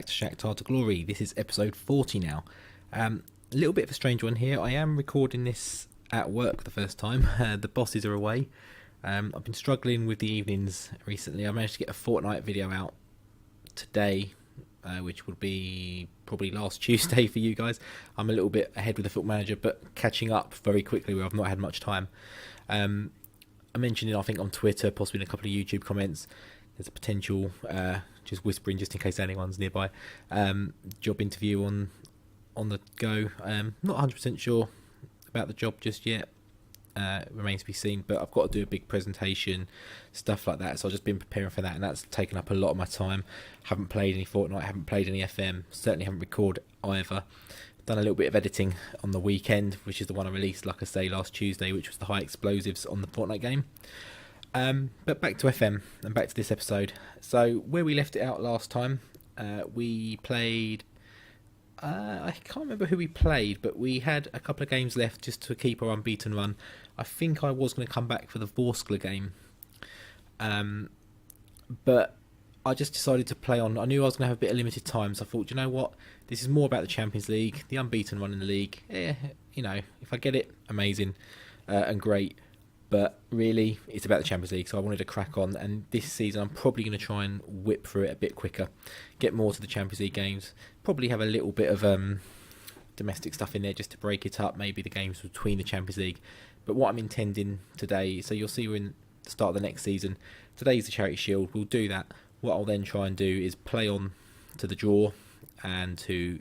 back to Shakhtar to Glory. This is episode 40 now. A little bit of a strange one here. I am recording this at work for the first time. The bosses are away. I've been struggling with the evenings recently. I managed to get a fortnight video out today, which would be probably last Tuesday for you guys. I'm a little bit ahead with the Football Manager, but catching up very quickly where I've not had much time. I mentioned it, I think, on Twitter, possibly in a couple of YouTube comments. There's a potential, just whispering just in case anyone's nearby, job interview on the go. Not 100% sure about the job just yet. It remains to be seen, but I've got to do a big presentation, stuff like that, so I've just been preparing for that, and that's taken up a lot of my time. Haven't played any Fortnite, haven't played any FM, certainly haven't recorded either. Done a little bit of editing on the weekend, which is the one I released, like I say, last Tuesday, which was the high explosives on the Fortnite game. But back to FM and back to this episode. So where we left it out last time, we played, I can't remember who we played, but we had a couple of games left just to keep our unbeaten run. I think I was going to come back for the Vorskla game, but I just decided to play on. I knew I was going to have a bit of limited time, so I thought, you know what, this is more about the Champions League, the unbeaten run in the league. You know, if I get it, amazing and great. But really, it's about the Champions League, so I wanted to crack on. And this season, I'm probably going to try and whip through it a bit quicker, get more to the Champions League games. Probably have a little bit of domestic stuff in there just to break it up, maybe the games between the Champions League. But what I'm intending today, so you'll see we're in the start of the next season. Today's the Charity Shield. We'll do that. What I'll then try and do is play on to the draw and to,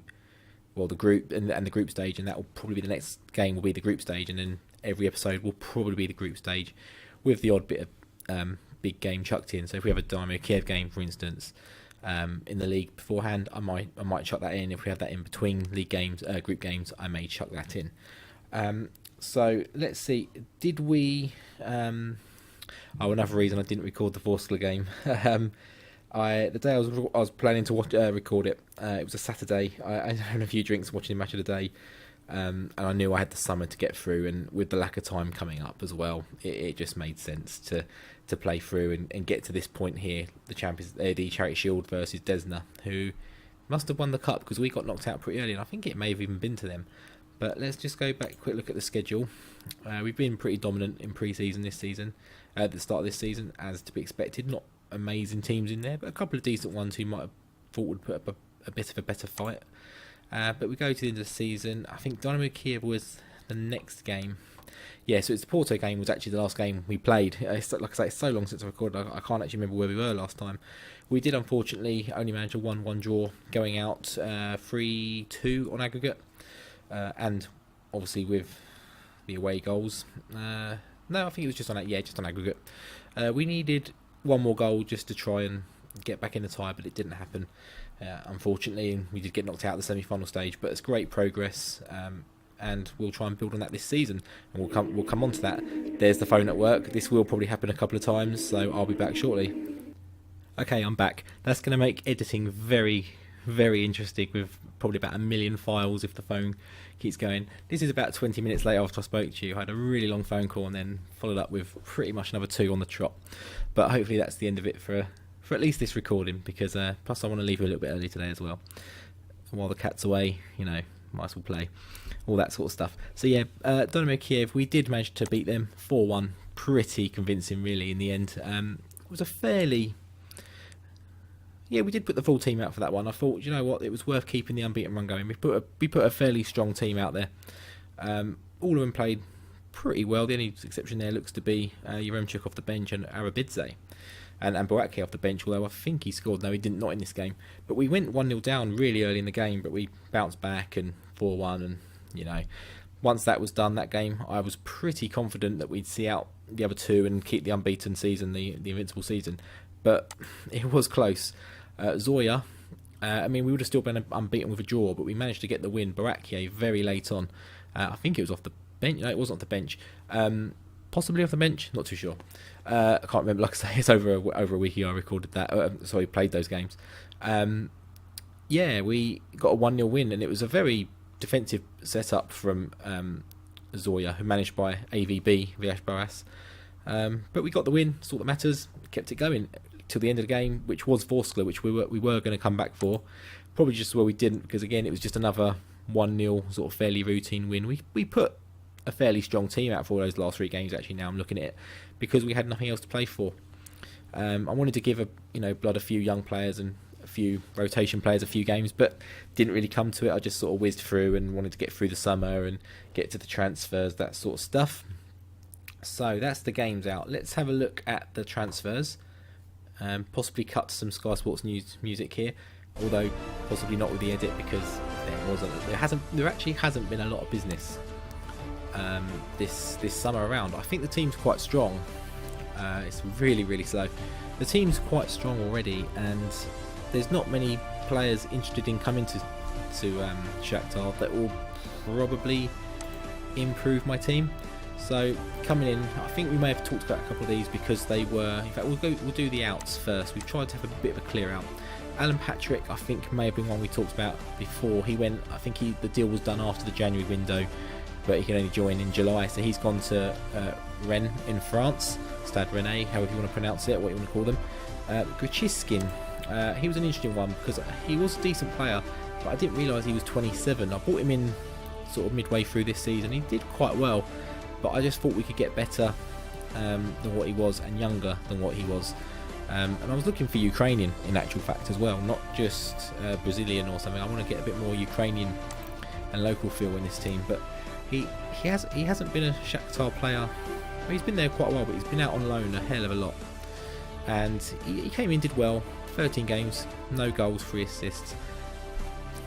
well, the group and the group stage, and that will probably be the next game. Will be the group stage, and then every episode will probably be the group stage with the odd bit of big game chucked in. So if we have a Dynamo Kiev game, for instance, in the league beforehand, I might chuck that in. If we have that in between league games, group games, I may chuck that in. So let's see. Did we? Another reason I didn't record the Vorskla game. The day I was planning to record it. It was a Saturday. I had a few drinks watching the match of the day. And I knew I had the summer to get through, and with the lack of time coming up as well, it just made sense to play through and get to this point here, the Charity Shield versus Desna, who must have won the cup because we got knocked out pretty early, and I think it may have even been to them. But let's just go back, quick look at the schedule. We've been pretty dominant in pre-season this season, at the start of this season, as to be expected. Not amazing teams in there, but a couple of decent ones who might have thought would put up a bit of a better fight. But we go to the end of the season. I think Dynamo Kiev was the next game. Yeah, so it's the Porto game was actually the last game we played. Like I say, it's so long since I recorded, I can't actually remember where we were last time. We did, unfortunately, only manage a 1-1 draw, going out 3-2 on aggregate. And obviously with the away goals. No, I think it was just on aggregate. We needed one more goal just to try and get back in the tie, but it didn't happen. Unfortunately, and we did get knocked out at the semi-final stage, but it's great progress, and we'll try and build on that this season, and we'll come on to that. There's the phone at work. This will probably happen a couple of times, so I'll be back shortly. Okay, I'm back. That's going to make editing very, very interesting, with probably about 1 million files if the phone keeps going. This is about 20 minutes later after I spoke to you. I had a really long phone call and then followed up with pretty much another 2 on the trot, but hopefully that's the end of it for at least this recording, because plus I want to leave you a little bit early today as well. While the cat's away, you know, might as well play, all that sort of stuff. So yeah, Dynamo Kiev, we did manage to beat them 4-1, pretty convincing really in the end. It was a fairly, yeah, we did put the full team out for that one. I thought, you know what, it was worth keeping the unbeaten run going. We put a fairly strong team out there. All of them played pretty well. The only exception there looks to be Yaremchuk off the bench and Arabidze. And Boakye off the bench, although I think he scored. No, he didn't, not in this game. But we went 1-0 down really early in the game, but we bounced back and 4-1. And, you know, once that was done, that game, I was pretty confident that we'd see out the other 2 and keep the unbeaten season, the invincible season. But it was close. Zoya, I mean, we would have still been unbeaten with a draw, but we managed to get the win. Boakye very late on. I think it was off the bench. No, it wasn't off the bench. Possibly off the bench, not too sure. I can't remember. Like I say, it's over a week ago I recorded that. Played those games. Yeah, we got a 1-0 win, and it was a very defensive setup from Zoya, who managed by AVB, Viash Barras. But we got the win, that's all that matters. Kept it going till the end of the game, which was Vorskla, which we were going to come back for. Probably just where we didn't, because again it was just another 1-0 sort of fairly routine win. We put a fairly strong team out for all those last 3 games. Actually, now I'm looking at it, because we had nothing else to play for. I wanted to give a few young players and a few rotation players a few games, but didn't really come to it. I just sort of whizzed through and wanted to get through the summer and get to the transfers, that sort of stuff. So that's the games out. Let's have a look at the transfers. Possibly cut to some Sky Sports News music here, although possibly not with the edit, because there actually hasn't been a lot of business this summer around. I think the team's quite strong. It's really, really slow. The team's quite strong already, and there's not many players interested in coming to Shakhtar that will probably improve my team. So coming in, I think we may have talked about a couple of these, because they were. In fact, we'll do the outs first. We've tried to have a bit of a clear out. Alan Patrick, I think, may have been one we talked about before. He went. I think the deal was done after the January window, but he can only join in July. So he's gone to Rennes in France, Stade Rennais, however you want to pronounce it, what you want to call them. Grichiskin, he was an interesting one, because he was a decent player, but I didn't realise he was 27. I bought him in sort of midway through this season. He did quite well, but I just thought we could get better than what he was, and younger than what he was. And I was looking for Ukrainian in actual fact as well, not just Brazilian or something. I want to get a bit more Ukrainian and local feel in this team. But he hasn't been a Shakhtar player. Well, he's been there quite a while, but he's been out on loan a hell of a lot. And he came in, did well. 13 games, no goals, 3 assists.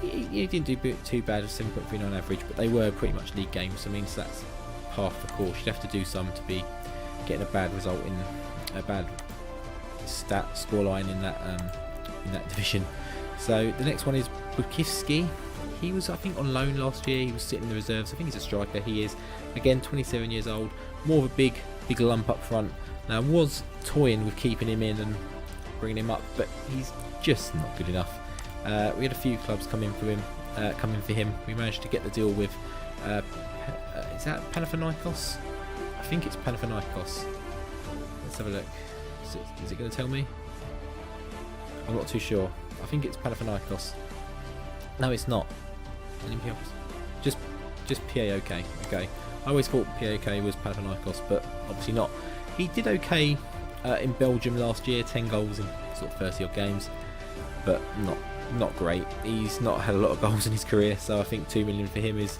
He didn't do too bad, 7.39 on average, but they were pretty much league games. So it means that's half the course. You'd have to do some to be getting a bad result in a bad scoreline in that division. So the next one is Bukivski. He was, I think, on loan last year. He was sitting in the reserves. I think he's a striker. He is, again, 27 years old. More of a big lump up front. Now, I was toying with keeping him in and bringing him up, but he's just not good enough. We had a few clubs come in for him. We managed to get the deal with. Is that Panathinaikos? I think it's Panathinaikos. Let's have a look. Is it going to tell me? I'm not too sure. I think it's Panathinaikos. No, it's not. Just PAOK. Okay. I always thought PAOK was Panathinaikos, but obviously not. He did okay in Belgium last year, 10 goals in sort of 30 odd games, but not great. He's not had a lot of goals in his career, so I think 2 million for him is,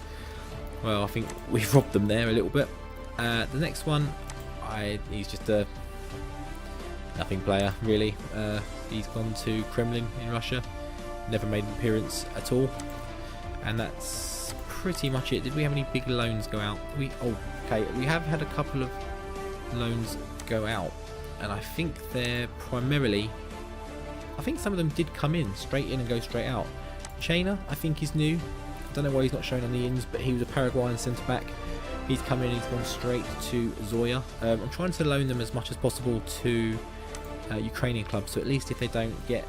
well, I think we've robbed them there a little bit. The next one, he's just a nothing player really. He's gone to Kremlin in Russia, never made an appearance at all, and that's pretty much it. Did we have any big loans go out? We have had a couple of loans go out, and I think they're primarily, I think some of them did come in straight in and go straight out. Chaina, I think, is new. I don't know why he's not shown on the ins, but he was a Paraguayan centre back. He's come in, he's gone straight to Zoya. I'm trying to loan them as much as possible to Ukrainian clubs, so at least if they don't get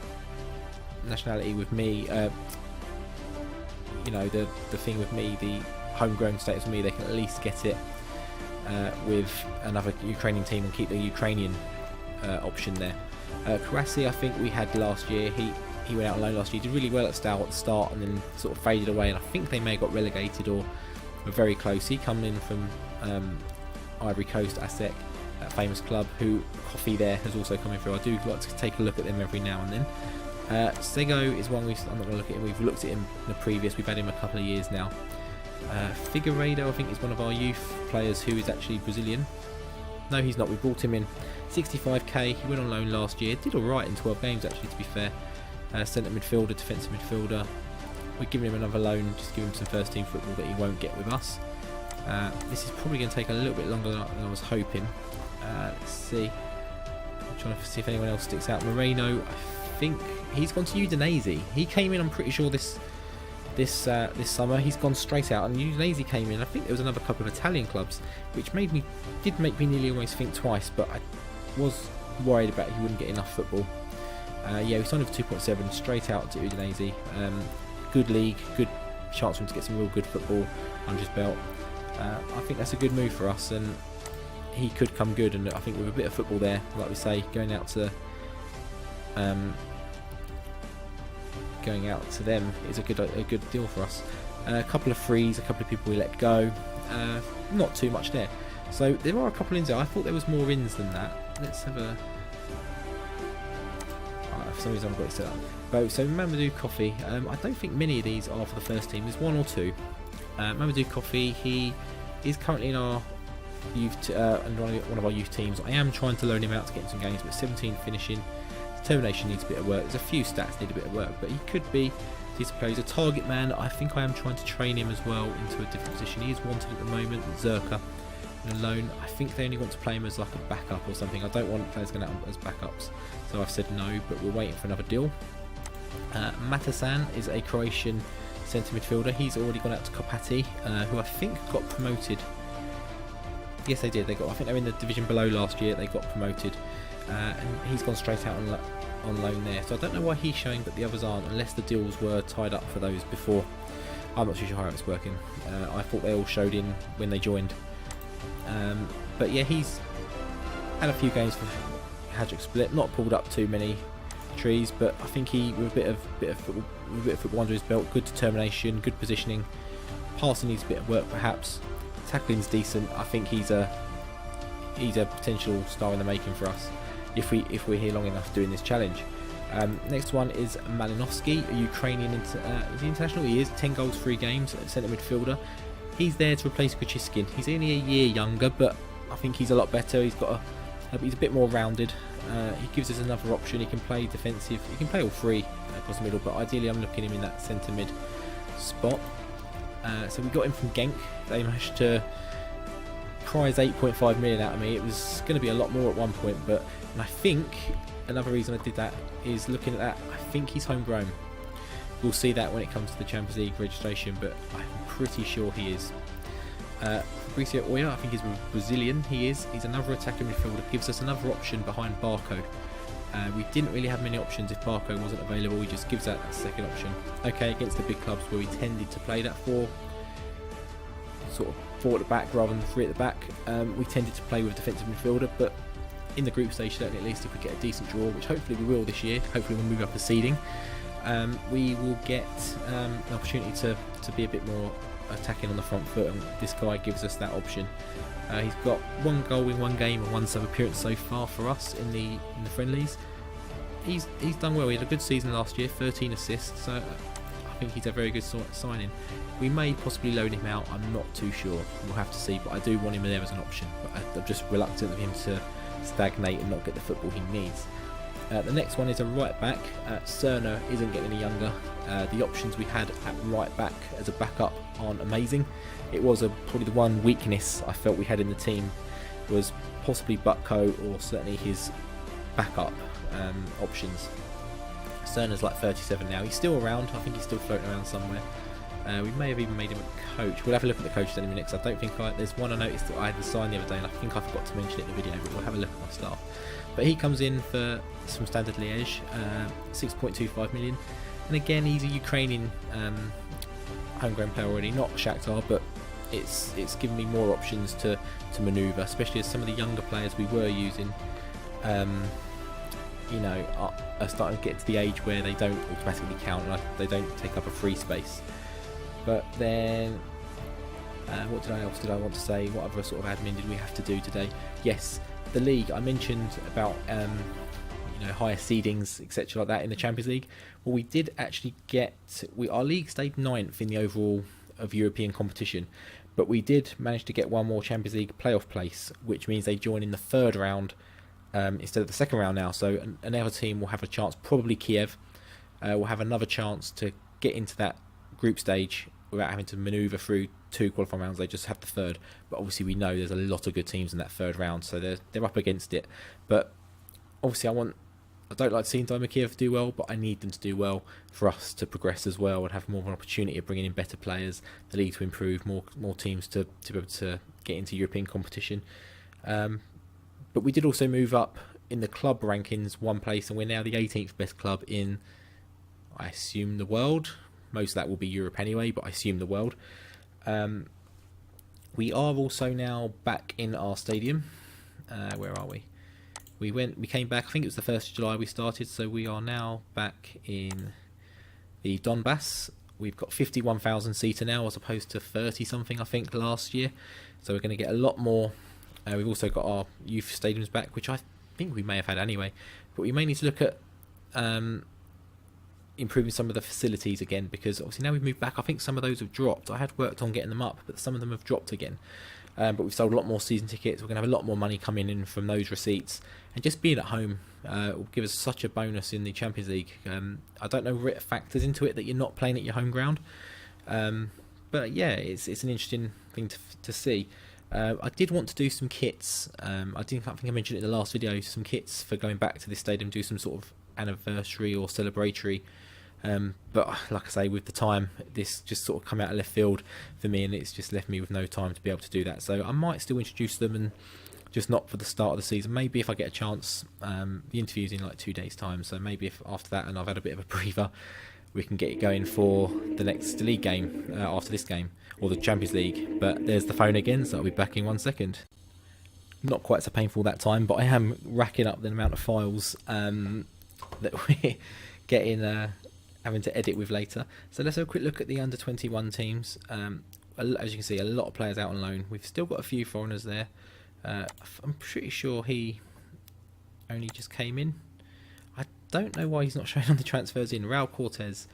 nationality with me, the thing with me, the homegrown status with me, they can at least get it with another Ukrainian team and keep the Ukrainian option there. Karasi, I think we had last year. He went out on loan last year. He did really well at the start and then sort of faded away, and I think they may have got relegated or were very close. He come in from Ivory Coast, ASEC, that famous club, who Coffee there has also come in through. I do like to take a look at them every now and then. Sego is one I'm not going to look at him. We've looked at him in the previous. We've had him a couple of years now. Figueiredo, I think, is one of our youth players who is actually Brazilian. No, he's not. We brought him in. 65k. He went on loan last year. Did alright in 12 games, actually, to be fair. Centre midfielder, defensive midfielder. We're giving him another loan, just give him some first team football that he won't get with us. This is probably going to take a little bit longer than I was hoping. Let's see. I'm trying to see if anyone else sticks out. Moreno, I think he's gone to Udinese. He came in, I'm pretty sure, this summer. He's gone straight out, and Udinese came in. I think there was another couple of Italian clubs, which did make me nearly almost think twice, but I was worried about he wouldn't get enough football. We signed him for 2.7 straight out to Udinese. Good league, good chance for him to get some real good football under his belt. I think that's a good move for us, and he could come good. And I think with a bit of football there, like we say, going out to going out to them is a good deal for us. A couple of frees, a couple of people we let go, not too much there. So there are a couple ins there. I thought there was more ins than that. Let's have a... for some reason I've got it set up. So Mamadou Coffee, I don't think many of these are for the first team. There's one or two. Mamadou Coffee, he is currently in our youth, one of our youth teams. I am trying to loan him out to get in some games, but 17 finishing. Determination needs a bit of work. There's a few stats need a bit of work, but he could be decent player. He's a target man. I think I am trying to train him as well into a different position. He is wanted at the moment. Zerka on loan. I think they only want to play him as like a backup or something. I don't want players going out as backups, so I've said no. But we're waiting for another deal. Matasan is a Croatian centre midfielder. He's already gone out to Kopati, who I think got promoted. Yes, they did. I think they were in the division below last year. They got promoted, and he's gone straight out on loan there. So I don't know why he's showing, but the others aren't, unless the deals were tied up for those before. I'm not too sure how it's working. I thought they all showed in when they joined. But yeah, he's had a few games for Hajduk Split. Not pulled up too many trees, but I think he, with a bit of football under his belt, good determination, good positioning. Passing needs a bit of work, perhaps. Tackling's decent. I think he's a potential star in the making for us if we're here long enough doing this challenge. Next one is Malinovsky, a Ukrainian is he international? He is. 10 goals, 3 games, centre midfielder. He's there to replace Kuchiskin. He's only a year younger, but I think he's a lot better. He's a bit more rounded. He gives us another option. He can play defensive. He can play all three across the middle, but ideally I'm looking at him in that centre mid spot. So we got him from Genk. They managed to prize 8.5 million out of me. It was going to be a lot more at one point, and I think another reason I did that is looking at that. I think he's homegrown. We'll see that when it comes to the Champions League registration, but I'm pretty sure he is. Fabricio Oya, I think he's Brazilian. He's another attacking midfielder. Gives us another option behind Barco. We didn't really have many options if Barco wasn't available. He just gives that a second option. Okay, against the big clubs where we tended to play that 4 at the back rather than 3 at the back, we tended to play with a defensive midfielder, but in the group stage, certainly, at least if we get a decent draw, which hopefully we will this year, hopefully we'll move up the seeding, we will get an opportunity to be a bit more attacking on the front foot, and this guy gives us that option. He's got 1 goal in 1 game and 1 sub appearance so far for us in the friendlies. He's done well. He had a good season last year, 13 assists, so I think he's a very good signing. We may possibly loan him out, I'm not too sure. We'll have to see, but I do want him there as an option. But I'm just reluctant of him to stagnate and not get the football he needs. The next one is a right back. Cerner isn't getting any younger. The options we had at right back as a backup aren't amazing. It was probably the one weakness I felt we had in the team was possibly Butko or certainly his backup options. Cerner's like 37 now. He's still around. I think he's still floating around somewhere. We may have even made him a coach. We'll have a look at the coach in a minute, because I don't think there's one I noticed that I had to sign the other day, and I think I forgot to mention it in the video, but we'll have a look at my staff. But he comes in from Standard Liège, 6.25 million, and again he's a Ukrainian homegrown player already, not Shakhtar, but it's given me more options to manoeuvre, especially as some of the younger players we were using are starting to get to the age where they don't automatically count and they don't take up a free space. But then what else did I want to say? What other sort of admin did we have to do today? Yes, the league. I mentioned about higher seedings, etc. like that in the Champions League. Well, we did actually our league stayed 9th in the overall of European competition, but we did manage to get one more Champions League playoff place, which means they join in the 3rd round instead of the 2nd round now. So another team will have a chance, probably Kiev, will have another chance to get into that group stage without having to manoeuvre through 2 qualifying rounds. They just have the 3rd, but obviously we know there's a lot of good teams in that 3rd round, so they're up against it. But obviously I don't like seeing Dynamo Kiev do well, but I need them to do well for us to progress as well and have more of an opportunity of bringing in better players, the league to improve, more teams to be able to get into European competition. But we did also move up in the club rankings 1 place, and we're now the 18th best club in, I assume, the world. Most of that will be Europe anyway, but I assume the world. We are also now back in our stadium. Where are we? We came back, I think it was the 1st of July we started, so we are now back in the Donbass. We've got 51,000 seater now as opposed to 30 something I think last year. So we're going to get a lot more. We've also got our youth stadiums back, which I think we may have had anyway. But we may need to look at improving some of the facilities again, because obviously now we've moved back, I think some of those have dropped. I had worked on getting them up, but some of them have dropped again. But we've sold a lot more season tickets. We're going to have a lot more money coming in from those receipts, and just being at home will give us such a bonus in the Champions League. I don't know what factors into it that you're not playing at your home ground, but yeah, it's an interesting thing to see. I did want to do some kits. I think I mentioned it in the last video. Some kits for going back to this stadium, do some sort of anniversary or celebratory. But like I say, with the time, this just sort of come out of left field for me, and it's just left me with no time to be able to do that. So I might still introduce them, and just not for the start of the season. Maybe if I get a chance. The interview's in like 2 days' time, so maybe if after that and I've had a bit of a breather, we can get it going for the next league game after this game, or the Champions League. But there's the phone again, so I'll be back in 1 second. Not quite so painful that time, but I am racking up the amount of files that we're getting, having to edit with later. So let's have a quick look at the under 21 teams. As you can see, a lot of players out on loan. We've still got a few foreigners there. I'm pretty sure he only just came in. I don't know why he's not showing on the transfers in. Raul Cortez.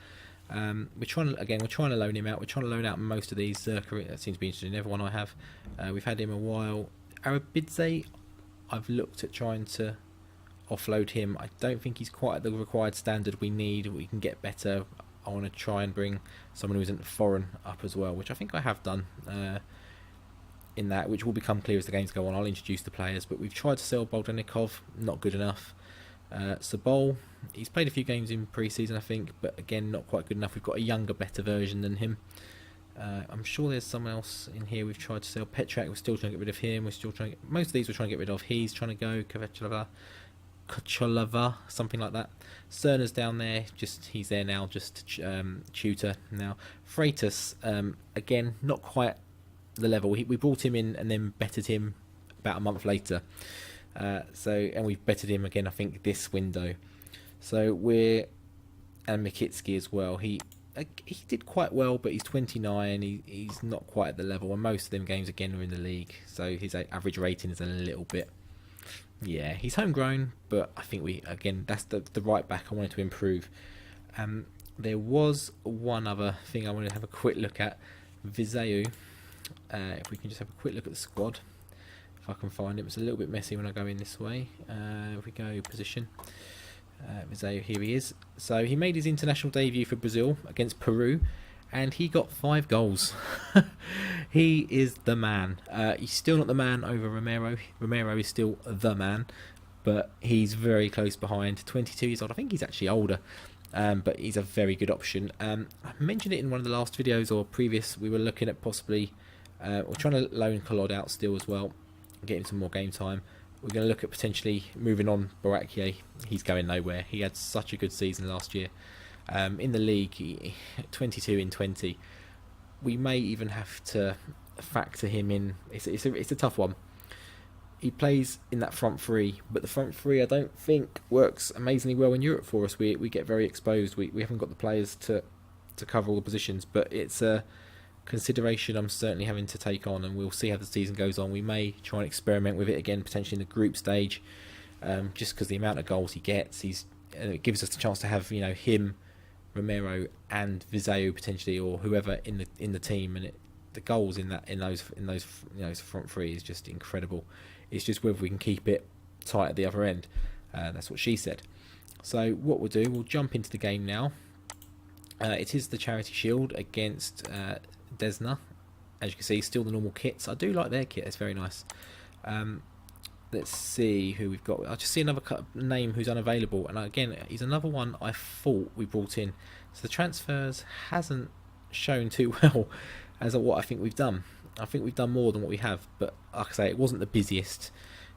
We're trying to loan him out. We're trying to loan out most of these. Zerka, that seems to be interesting in everyone I have. We've had him a while. Arabidze, I've looked at trying to offload him. I don't think he's quite at the required standard we need. We can get better. I want to try and bring someone who isn't foreign up as well, which I think I have done in that, which will become clear as the games go on. I'll introduce the players, but we've tried to sell Bogdanikov, not good enough. Sabol, he's played a few games in pre-season, I think, but again, not quite good enough. We've got a younger, better version than him. I'm sure there's someone else in here we've tried to sell. Petrak, we're still trying to get rid of him. We're still trying to most of these we're trying to get rid of. He's trying to go. Kocholava, something like that. Cerna's down there, he's there now, just tutor now. Freitas, again, not quite the level. We brought him in and then bettered him about a month later. And we've bettered him again, I think, this window. So and Mikitski as well. He did quite well, but he's 29. He's not quite at the level, and most of them games again are in the league. So his average rating is a little bit. Yeah, he's homegrown, but I think that's the right back I wanted to improve. There was one other thing I wanted to have a quick look at. Viseu. If we can just have a quick look at the squad. If I can find it. It's a little bit messy when I go in this way. If we go position. Viseu, here he is. So he made his international debut for Brazil against Peru, and he got 5 goals. He is the man. He's still not the man over Romero. Romero is still the man, but he's very close behind. 22 years old. I think he's actually older, but he's a very good option. I mentioned it in one of the last videos or previous. We were looking at possibly, we're trying to loan Collod out still as well, getting some more game time. We're going to look at potentially moving on Borakier. He's going nowhere. He had such a good season last year. In the league, 22 in 20. We may even have to factor him in. It's a tough one. He plays in that front three, but the front three I don't think works amazingly well in Europe for us. We get very exposed. We haven't got the players to cover all the positions, but it's a consideration I'm certainly having to take on, and we'll see how the season goes on. We may try and experiment with it again, potentially in the group stage, just because the amount of goals he gets, it gives us the chance to have him, Romero and Viseu potentially, or whoever in the team, and the goals in those front three is just incredible. It's just whether we can keep it tight at the other end. That's what she said. So what we'll do, we'll jump into the game now. It is the Charity Shield against Desna. As you can see, still the normal kits. I do like their kit, it's very nice. Let's see who we've got. I just see another name who's unavailable, and again, he's another one I thought we brought in. So the transfers hasn't shown too well as what I think we've done. I think we've done more than what we have, but like I say, it wasn't the busiest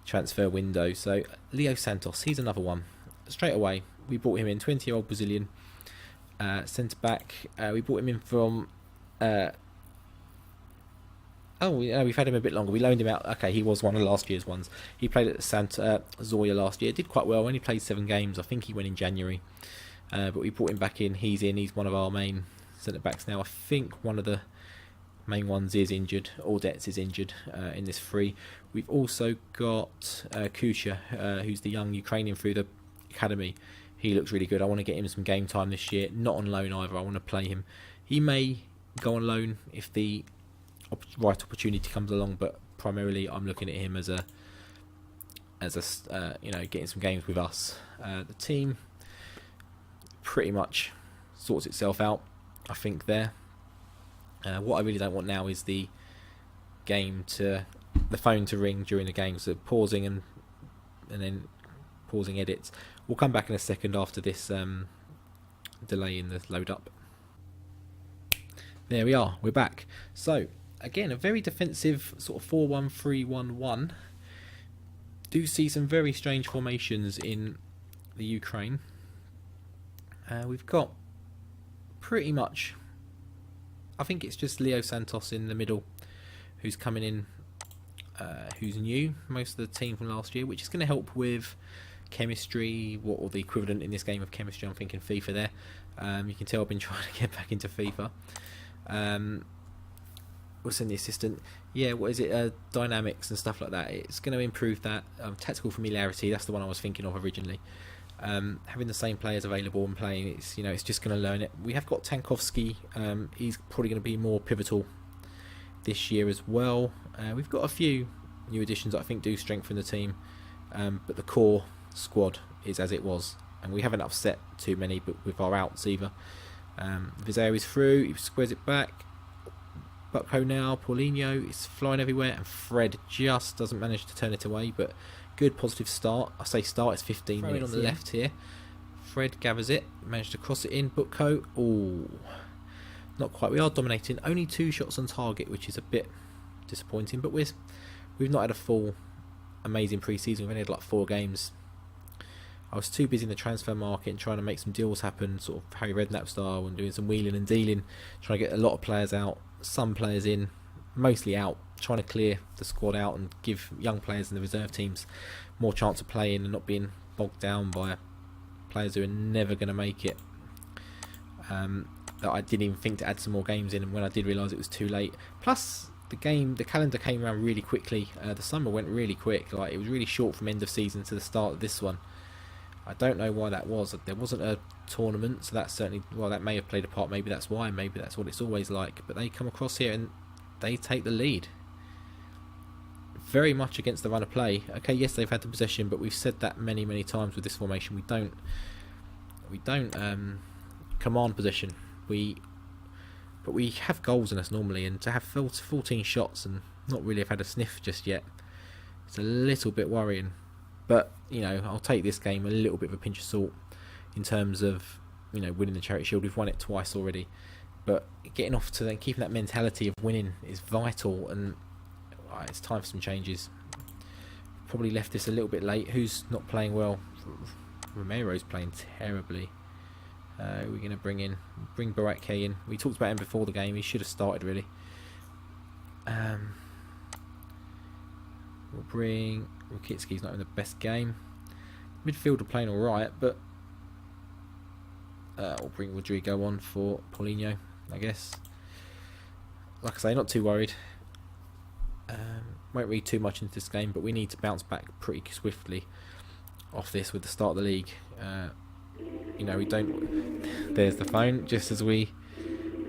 transfer window. So Leo Santos, he's another one. Straight away, we brought him in, 20-year-old Brazilian centre back. We brought him in from. We've had him a bit longer. We loaned him out. Okay, he was one of last year's ones. He played at Zoya last year. Did quite well. Only played 7 games. I think he went in January. but we brought him back in. He's in. He's one of our main centre backs now. I think one of the main ones is injured. Audets is injured in this free. We've also got Kusha, who's the young Ukrainian through the academy. He looks really good. I want to get him some game time this year. Not on loan either. I want to play him. He may go on loan if the right opportunity comes along, but primarily I'm looking at him as a getting some games with us. The team pretty much sorts itself out, I think, there. What I really don't want now is the phone to ring during the game, so pausing and then pausing edits. We'll come back in a second after this delay in the load up. There we are, we're back. So again, a very defensive sort of 4-1-3-1-1. Do see some very strange formations in the Ukraine. We've got pretty much, I think it's just Leo Santos in the middle who's coming in, who's new. Most of the team from last year, which is going to help with chemistry, or the equivalent in this game of chemistry. I'm thinking FIFA there. You can tell I've been trying to get back into FIFA. What's in the assistant? Yeah, what is it? Dynamics and stuff like that. It's going to improve that. Tactical familiarity, that's the one I was thinking of originally. Having the same players available and playing, it's just going to learn it. We have got Tankovsky. He's probably going to be more pivotal this year as well. We've got a few new additions that I think do strengthen the team, but the core squad is as it was, and we haven't upset too many, but with our outs either. Vizeo is through. He squares it back. Bucko now. Paulinho is flying everywhere, and Fred just doesn't manage to turn it away, but good positive start. I say start, it's 15 minutes on the left here. Fred gathers it, managed to cross it in. Bucko, oh, not quite. We are dominating. Only 2 shots on target, which is a bit disappointing, but we've not had a full amazing pre-season. We've only had like 4 games. I was too busy in the transfer market and trying to make some deals happen, sort of Harry Redknapp style, and doing some wheeling and dealing, trying to get a lot of players out, some players in, mostly out, trying to clear the squad out and give young players in the reserve teams more chance of playing and not being bogged down by players who are never going to make it. That I didn't even think to add some more games in, and when I did realise it was too late. Plus, the calendar came around really quickly. The summer went really quick. Like, it was really short from end of season to the start of this one. I don't know why that was. There wasn't a tournament, so that certainly, well, that may have played a part. Maybe that's why. Maybe that's what it's always like. But they come across here and they take the lead. Very much against the run of play. Okay, yes, they've had the possession, but we've said that many, many times with this formation. We don't command possession. But we have goals in us normally, and to have 14 shots and not really have had a sniff just yet, it's a little bit worrying. But, I'll take this game a little bit of a pinch of salt in terms of, winning the Charity Shield. We've won it twice already. But getting off to then keeping that mentality of winning is vital, and it's time for some changes. Probably left this a little bit late. Who's not playing well? Romero's playing terribly. We're going to bring Baratke in. We talked about him before the game. He should have started, really. We'll bring Rakitsky's not in the best game. Midfielder playing alright, but we'll bring Rodrigo on for Paulinho, I guess. Like I say, not too worried. Won't read too much into this game, but we need to bounce back pretty swiftly off this with the start of the league. We don't. There's the phone, just as we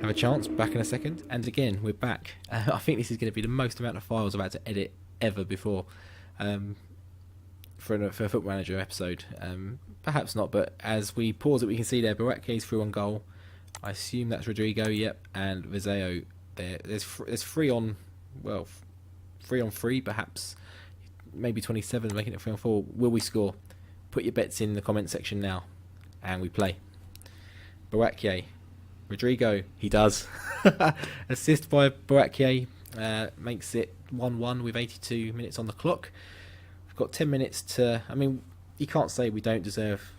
have a chance. Back in a second, and again we're back. I think this is going to be the most amount of files I've had to edit ever before for a Football Manager episode. Perhaps not, but as we pause it, we can see there Baratke's through on goal. I assume that's Rodrigo. Yep, and Vizeo there. There's 3 on 3, perhaps maybe 27, making it 3 on 4. Will we score? Put your bets in the comment section now, and we play. Baratke, Rodrigo, he does. Assist by Baratke, makes it 1-1 with 82 minutes on the clock. We've got 10 minutes to. I mean, you can't say we don't deserve,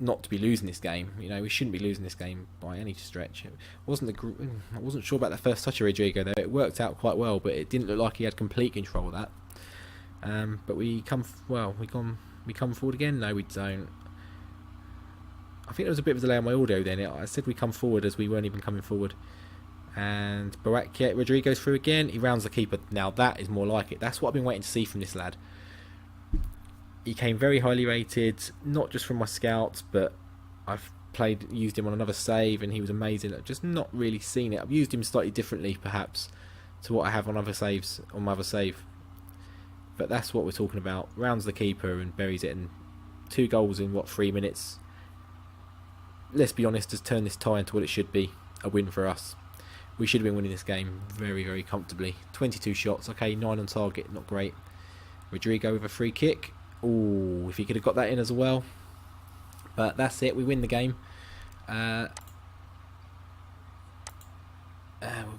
not to be losing this game. We shouldn't be losing this game by any stretch. I wasn't sure about that first touch of Rodrigo there. It worked out quite well, but it didn't look like he had complete control of that. But we come forward again. No, we don't. I think there was a bit of a delay on my audio then. I said we come forward as we weren't even coming forward. And Rodrigo's through again. He rounds the keeper. Now that is more like it. That's what I've been waiting to see from this lad. He came very highly rated, not just from my scouts, but I've used him on another save, and he was amazing. I've just not really seen it. I've used him slightly differently, perhaps, to what I have on other saves, on my other save. But that's what we're talking about. Rounds the keeper and buries it, and 2 goals in, 3 minutes? Let's be honest, has turned this tie into what it should be, a win for us. We should have been winning this game very, very comfortably. 22 shots, okay, 9 on target, not great. Rodrigo with a free kick. Ooh, if he could have got that in as well. But that's it, we win the game. We'll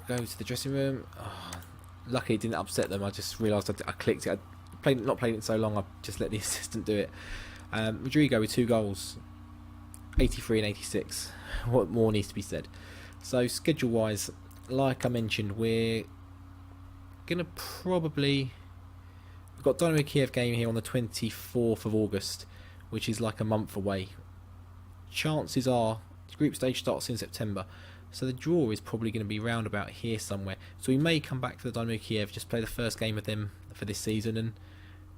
go to the dressing room. Oh, luckily it didn't upset them. I just realised I clicked it. Not played it so long, I just let the assistant do it. Rodrigo with 2 goals. 83 and 86. What more needs to be said? So schedule wise, like I mentioned, we're gonna probably, we've got Dynamo Kiev game here on the 24th of August, which is like a month away. Chances are the group stage starts in September, so the draw is probably going to be round about here somewhere. So we may come back for the Dynamo Kiev, just play the first game with them for this season, and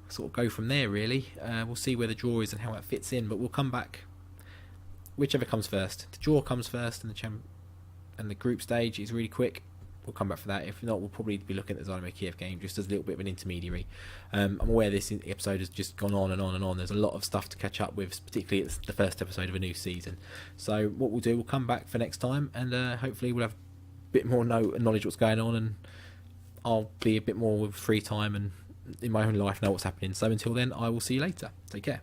sort of go from there. Really, we'll see where the draw is and how it fits in, but we'll come back whichever comes first. The draw comes first, and the group stage is really quick. We'll come back for that. If not, we'll probably be looking at the Dynamo Kiev game just as a little bit of an intermediary. I'm aware this episode has just gone on and on and on. There's a lot of stuff to catch up with, particularly it's the first episode of a new season. So what we'll do, we'll come back for next time, and hopefully we'll have a bit more knowledge what's going on, and I'll be a bit more with free time and in my own life know what's happening. So until then, I will see you later. Take care.